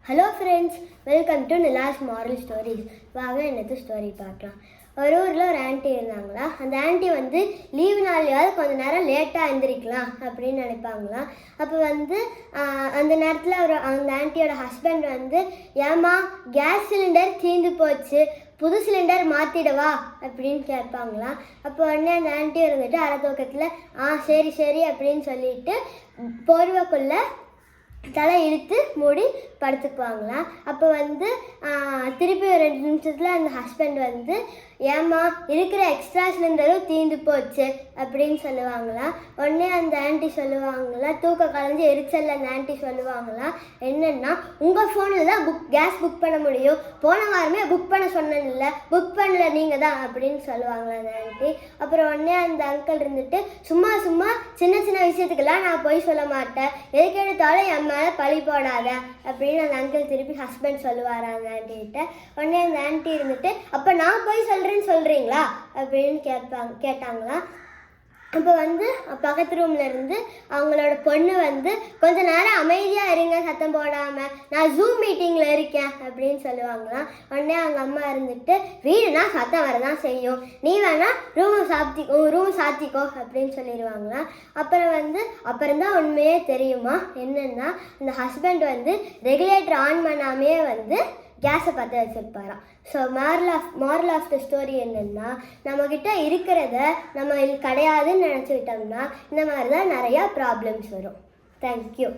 Hello friends, welcome to Nila's moral stories. வாங்க என்னது story பார்க்கலாம். ஒரு ஊரில் ஒரு ஆன்ட்டி இருந்தாங்களா. அந்த ஆன்ட்டி வந்து லீவு நாளையாவது கொஞ்சம் நேரம் லேட்டாக எழுந்திரிக்கலாம் அப்படின்னு நினைப்பாங்களாம். அப்போ அந்த நேரத்தில் அந்த ஆன்ட்டியோட ஹஸ்பண்ட் ஏம்மா கேஸ் சிலிண்டர் தீர்ந்து போச்சு, புது சிலிண்டர் மாற்றிடவா அப்படின்னு கேட்பாங்களாம். அப்போ உடனே அந்த ஆன்ட்டி அரை தூக்கத்தில் சரி சரி அப்படின்னு சொல்லிட்டு போர்வைக்குள்ளே தலை இழுத்து மூடி படுத்துக்குவாங்களாம். அப்போ திருப்பி ஒரு 2 நிமிஷத்தில் அந்த ஹஸ்பண்ட் ஏம்மா இருக்கிற எக்ஸ்ட்ரா சிலிண்டரும் தீர்ந்து போச்சு அப்படின்னு சொல்லுவாங்களாம். உடனே அந்த ஆன்ட்டி சொல்லுவாங்களாம், தூக்க கலைஞ்சி எரிச்சல் அந்த ஆன்ட்டி சொல்லுவாங்களாம், என்னென்னா உங்கள் ஃபோனில் தான் கேஸ் புக் பண்ண முடியும், போன வாரமே புக் பண்ண சொன்னதில்லை, புக் பண்ணல நீங்கள் தான் அப்படின்னு சொல்லுவாங்களா அந்த ஆன்ட்டி. அப்புறம் உடனே அந்த அங்கிள் சும்மா சும்மா சின்ன சின்ன விஷயத்துக்கெல்லாம் நான் போய் சொல்ல மாட்டேன், எதுக்கு எடுத்தாலும் என் மேலே பழி போடாத அப்படின்னு அந்த அங்கிள் திருப்பி ஹஸ்பண்ட் சொல்லுவார் அந்த ஆன்ட்டிகிட்ட. உடனே அந்த ஆன்ட்டி அப்போ நான் போய் சொல்கிறீங்களா அப்படின்னு கேட்டாங்களாம். அப்போ பக்கத்து ரூமில் இருந்து அவங்களோட பொண்ணு கொஞ்ச நேரம் அமைதியாக இருங்க, சத்தம் போடாமல், நான் ஜூம் மீட்டிங்கில் இருக்கேன் அப்படின்னு சொல்லுவாங்களாம். உடனே அவங்க அம்மா வீடுனா சத்தம் வரதான் செய்யும், நீ வேணா ரூம் சாத்திக்கோ அப்படின்னு சொல்லிடுவாங்களாம். அப்புறம்தான் உண்மையே தெரியுமா என்னென்னா, இந்த ஹஸ்பண்ட் ரெகுலேட்டர் ஆன் பண்ணாமே கேஸை பற்ற வச்சுருப்பாராம். So moral of the story என்னென்னா, நம்மக்கிட்ட இருக்கிறத நம்ம கிடையாதுன்னு நினச்சிக்கிட்டோம்னா இந்த மாதிரி தான் நிறையா ப்ராப்ளம்ஸ் வரும். தேங்க்யூ.